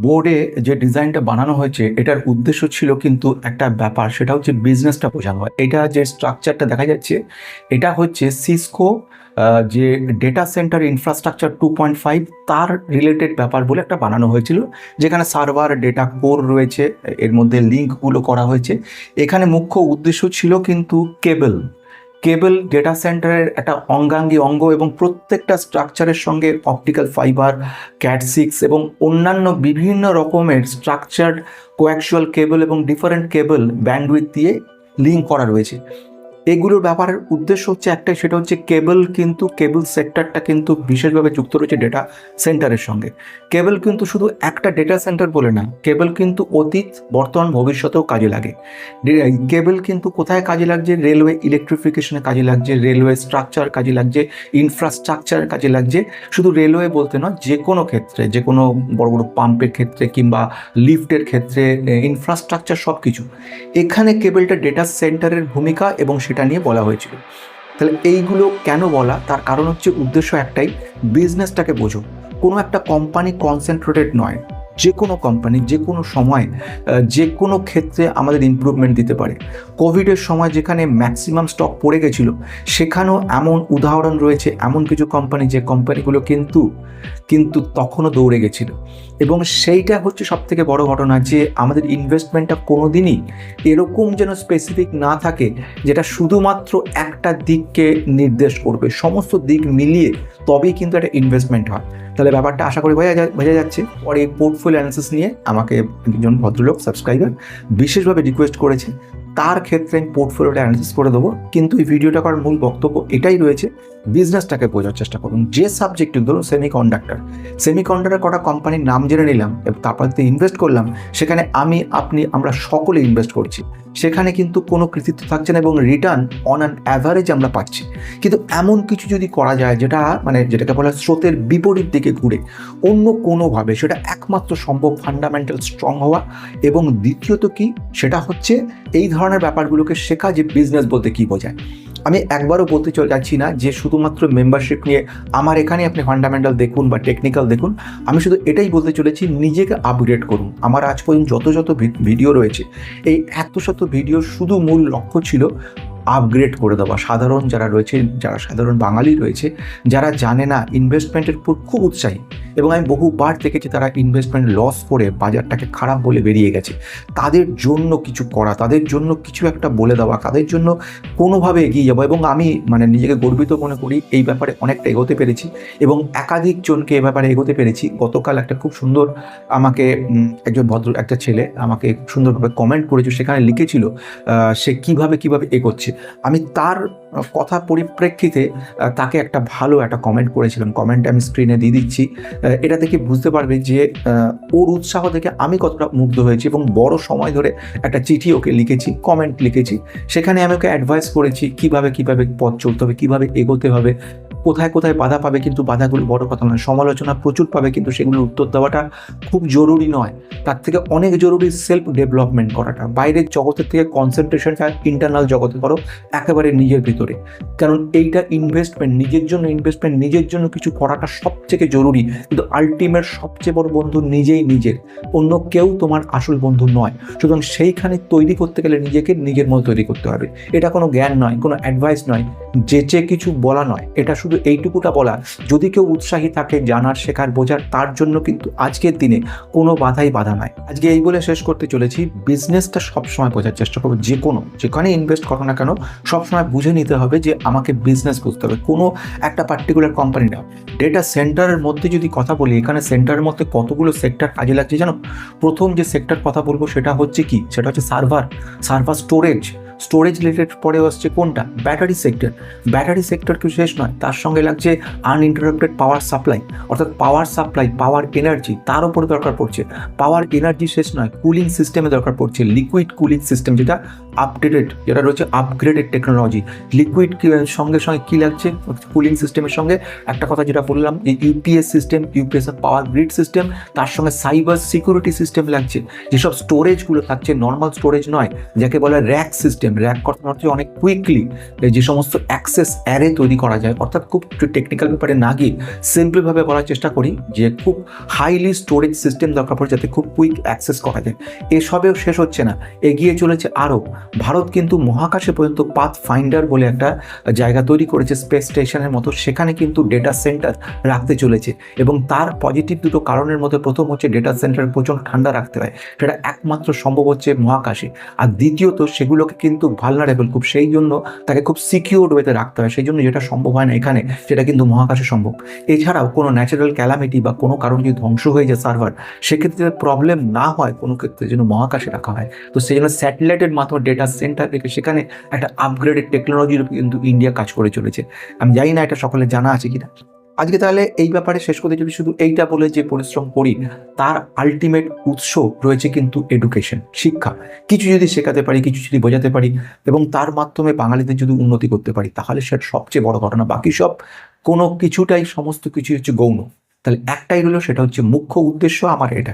বোর্ডে যে ডিজাইনটা বানানো হয়েছে এটার উদ্দেশ্য ছিল কিন্তু একটা ব্যাপার, সেটা হচ্ছে বিজনেসটা বোঝানো হয়। এটা যে স্ট্রাকচারটা দেখা যাচ্ছে এটা হচ্ছে সিসকো যে ডেটা সেন্টার ইনফ্রাস্ট্রাকচার 2.5 তার রিলেটেড ব্যাপার বলে একটা বানানো হয়েছিল, যেখানে সার্ভার ডেটা কোর রয়েছে, এর মধ্যে লিঙ্কগুলো করা হয়েছে। এখানে মুখ্য উদ্দেশ্য ছিল কিন্তু কেবল কেবল ডেটা সেন্টারের একটা অঙ্গাঙ্গী অঙ্গ, এবং প্রত্যেকটা স্ট্রাকচারের সঙ্গে অপটিক্যাল ফাইবার, ক্যাট 6 এবং অন্যান্য বিভিন্ন রকমের স্ট্রাকচার্ড কোঅ্যাক্সুয়াল কেবল এবং ডিফারেন্ট কেবল ব্যান্ডউইথ দিয়ে লিঙ্ক করা রয়েছে। এগুলোর ব্যাপারের উদ্দেশ্য হচ্ছে একটাই, সেটা হচ্ছে কেবল সেক্টরটা কিন্তু বিশেষভাবে যুক্ত রয়েছে ডেটা সেন্টারের সঙ্গে। কেবল কিন্তু শুধু একটা ডেটা সেন্টার বলে না, কেবল কিন্তু অতীত, বর্তমান, ভবিষ্যতেও কাজে লাগে। কেবল কিন্তু কোথায় কাজে লাগছে? রেলওয়ে ইলেকট্রিফিকেশনে কাজে লাগছে, রেলওয়ে স্ট্রাকচার কাজে লাগছে, ইনফ্রাস্ট্রাকচারের কাজে লাগছে। শুধু রেলওয়ে বলতে নয়, যে কোনো ক্ষেত্রে, যে কোনো বড় বড় পাম্পের ক্ষেত্রে কিংবা লিফটের ক্ষেত্রে, ইনফ্রাস্ট্রাকচার সব কিছু। এখানে কেবলটা ডেটা সেন্টারের ভূমিকা এবং সেটা নিয়ে বলা হয়েছিল। তাহলে এইগুলো কেন বলা, তার কারণ হচ্ছে উদ্দেশ্য একটাই, বিজনেসটাকে বোঝো। কোনো একটা কোম্পানি কনসেন্ট্রেটেড নয়, যে কোনো কোম্পানি যে কোনো সময় যে কোনো ক্ষেত্রে আমাদের ইমপ্রুভমেন্ট দিতে পারে। কোভিডের সময় যেখানে ম্যাক্সিমাম স্টক পড়ে গেছিলো, সেখানেও এমন উদাহরণ রয়েছে, এমন কিছু কোম্পানি যে কোম্পানিগুলো কিন্তু তখনও দৌড়ে গেছিলো। এবং সেইটা হচ্ছে সবথেকে বড় ঘটনা, যে আমাদের ইনভেস্টমেন্টটা কোনো দিনই এরকম যেন স্পেসিফিক না থাকে যেটা শুধুমাত্র একটা দিককে নির্দেশ করবে। সমস্ত দিক মিলিয়ে তবেই কিন্তু একটা ইনভেস্টমেন্ট হয়। তাহলে ব্যাপারটা আশা করি বোঝা যাচ্ছে। পরে পোর্টফোলিও অ্যানালিসিস নিয়ে আমাকে একজন ভদ্রলোক সাবস্ক্রাইবার বিশেষভাবে রিকোয়েস্ট করেছে, তার ক্ষেত্রে আমি পোর্টফোলিওটা অ্যানালিসিস করে দেবো। কিন্তু এই ভিডিওটা করার মূল বক্তব্য এটাই রয়েছে, বিজনেসটাকে বোঝার চেষ্টা করুন। যে সাবজেক্টে ধরুন সেমিকন্ডাক্টর কটা কোম্পানির নাম জেনে নিলাম এবং তারপর ইনভেস্ট করলাম, সেখানে আপনি আমরা সকলে ইনভেস্ট করছি, সেখানে কিন্তু কোনো কৃতিত্ব থাকছে না এবং রিটার্ন অন অ্যান অ্যাভারেজ আমরা পাচ্ছি। কিন্তু এমন কিছু যদি করা যায় যেটাকে বলা হয় স্রোতের বিপরীত দিকে ঘুরে অন্য কোনোভাবে, সেটা একমাত্র সম্ভব ফান্ডামেন্টাল স্ট্রং হওয়া, এবং দ্বিতীয়ত কি, সেটা হচ্ছে এই ধরনের ব্যাপারগুলোকে শেখা যে বিজনেস বলতে কী বোঝায়। আমি একবারও বলতে যাচ্ছি না যে শুধুমাত্র মেম্বারশিপ নিয়ে আমার এখানে আপনি ফান্ডামেন্টাল দেখুন বা টেকনিক্যাল দেখুন। আমি শুধু এটাই বলতে চলেছি, নিজেকে আপগ্রেড করুন। আমার আজ পর্যন্ত যত ভিডিও রয়েছে, এই শত ভিডিওর শুধু মূল লক্ষ্য ছিল আপগ্রেড করে দেওয়া সাধারণ যারা রয়েছে, যারা সাধারণ বাঙালি রয়েছে, যারা জানে না, ইনভেস্টমেন্টের উপর খুব উৎসাহী, এবং আমি বহুবার দেখেছি তারা ইনভেস্টমেন্ট লস করে বাজারটাকে খারাপ বলে বেরিয়ে গেছে। তাদের জন্য কিছু করা, তাদের জন্য কিছু একটা বলে দেওয়া, তাদের জন্য কোনোভাবে এগিয়ে যাবো। এবং আমি নিজেকে গর্বিত মনে করি এই ব্যাপারে অনেকটা এগোতে পেরেছি, এবং একাধিক জনকে এ ব্যাপারে এগোতে পেরেছি। গতকাল একটা খুব সুন্দর আমাকে একটা ছেলে আমাকে সুন্দরভাবে কমেন্ট করেছে, সেখানে লিখেছিল সে কিভাবে এগোচ্ছে। আমি তার কথা পরিপ্রেক্ষিতে তাকে একটা ভালো একটা কমেন্ট করেছিলাম, কমেন্টটা আমি স্ক্রিনে দিয়ে দিচ্ছি। এটা দেখে বুঝতে পারবে যে ওর উৎসাহ দেখে আমি কতটা মুগ্ধ হয়েছি, এবং বড় সময় ধরে একটা চিঠি ওকে লিখেছি, কমেন্ট লিখেছি। সেখানে আমি ওকে অ্যাডভাইস করেছি কিভাবে পথ চলতে হবে, কিভাবে এগোতে হবে, কোথায় বাধা পাবে, কিন্তু বাধাগুলো বড় কথা নয়, সমালোচনা প্রচুর পাবে, কিন্তু সেগুলোর উত্তর দেওয়াটা খুব জরুরি নয়। তার থেকে অনেক জরুরি সেলফ ডেভেলপমেন্ট করাটা। বাইরের জগতের থেকে কনসেন্ট্রেশনটা ইন্টারনাল জগতে করো, একেবারে নিজের ভিতরে। কারণ এইটা ইনভেস্টমেন্ট, নিজের জন্য কিছু করাটা সবথেকে জরুরি। কিন্তু আলটিমেট সবচেয়ে বড় বন্ধু নিজের, অন্য কেউ তোমার আসল বন্ধু নয়। সুতরাং সেইখানে তৈরি করতে গেলে নিজেকে নিজের মতো তৈরি করতে হবে। এটা কোনো জ্ঞান নয়, কোনো অ্যাডভাইস নয়, যেচে কিছু বলা নয়। এটা শুধু এইটুকুটা বলা, যদি কেউ উৎসাহী থাকে জানার, শেখার, বোঝার, তার জন্য কিন্তু আজকের দিনে কোনো বাধা নয়। আজকে এই বলে শেষ করতে চলেছি, বিজনেসটা সবসময় বোঝার চেষ্টা করবো। যেখানে ইনভেস্ট করো না কেন, সবসময় বুঝে নিতে হবে যে আমাকে বিজনেস বুঝতে হবে, কোনো একটা পার্টিকুলার কোম্পানি না। ডেটা সেন্টারের মধ্যে যদি কথা বলি, এখানে সেন্টারের মধ্যে কতগুলো সেক্টর কাজে লাগছে জানো? প্রথম যে সেক্টর কথা বলবো সেটা হচ্ছে সার্ভার স্টোরেজ রিলেটেড। পরে আসছে কোনটা? ব্যাটারি সেক্টর কিছু শেষ নয়। তার সঙ্গে লাগছে আনইন্টারাপ্টেড পাওয়ার সাপ্লাই, অর্থাৎ পাওয়ার এনার্জি, তার উপরে দরকার পড়ছে। পাওয়ার এনার্জি শেষ নয়, কুলিং সিস্টেমে দরকার পড়ছে, লিকুইড কুলিং সিস্টেম, যেটা আপডেটেড, যেটা রয়েছে আপগ্রেডেড টেকনোলজি। লিকুইড সঙ্গে সঙ্গে কী লাগছে, কুলিং সিস্টেমের সঙ্গে একটা কথা যেটা বললাম, যে UPS system, UPS power grid system, তার সঙ্গে সাইবার সিকিউরিটি সিস্টেম লাগছে। যেসব স্টোরেজগুলো থাকছে নর্মাল স্টোরেজ নয়, যাকে বলে র্যাক সিস্টেম। র্যাক কথা হচ্ছে অনেক কুইকলি যে সমস্ত অ্যাক্সেস অ্যারে তৈরি করা যায়, অর্থাৎ খুব টেকনিক্যাল ব্যাপারে না গিয়ে সিম্পলভাবে বলার চেষ্টা করি যে খুব হাইলি স্টোরেজ সিস্টেম দরকার পড়ে যাতে খুব কুইক অ্যাক্সেস করা যায়। এসবেও শেষ হচ্ছে না, এগিয়ে চলেছে আরও। ভারত কিন্তু মহাকাশে পর্যন্ত পাথ ফাইন্ডার বলে একটা জায়গা তৈরি করেছে, স্পেস স্টেশনের মতো। সেখানে কিন্তু ডেটা সেন্টার রাখতে চলেছে, এবং তার পজিটিভ দুটো কারণের মধ্যে প্রথম হচ্ছে ডেটা সেন্টার প্রচণ্ড ঠান্ডা রাখতে হয়, সেটা একমাত্র সম্ভব হচ্ছে মহাকাশে। আর দ্বিতীয়ত সেগুলোকে কিন্তু ভালনারেবল খুব, সেই জন্য তাকে খুব সিকিউরড ওয়েতে রাখতে হয়। সেই জন্য যেটা সম্ভব হয় না এখানে, সেটা কিন্তু মহাকাশে সম্ভব। এছাড়াও কোনো ন্যাচারাল ক্যালামিটি বা কোনো কারণ যদি ধ্বংস হয়ে যায় সার্ভার, সেক্ষেত্রে প্রবলেম না হয় কোনো ক্ষেত্রে, যেন মহাকাশে রাখা হয়। তো সেই জন্য স্যাটেলাইটের মাধ্যমে ডেটা সেন্টার রেখে সেখানে একটা আপগ্রেডেড টেকনোলজির কিন্তু ইন্ডিয়া কাজ করে চলেছে। আমি জানি না এটা সকলে জানা আছে কিনা। আজকে তাহলে এই ব্যাপারে শেষ করতে যদি শুধু এইটা বলে যে পরিশ্রম করি, তার আলটিমেট উৎস রয়েছে কিন্তু এডুকেশন, শিক্ষা। কিছু যদি শেখাতে পারি, কিছু যদি বোঝাতে পারি, এবং তার মাধ্যমে বাঙালিদের যদি উন্নতি করতে পারি, তাহলে সেটা সবচেয়ে বড় ঘটনা। বাকি সব কোনো কিছুটাই, সমস্ত কিছু হচ্ছে গৌণ। তাহলে একটাই হলো, সেটা হচ্ছে মুখ্য উদ্দেশ্য আমার এটা।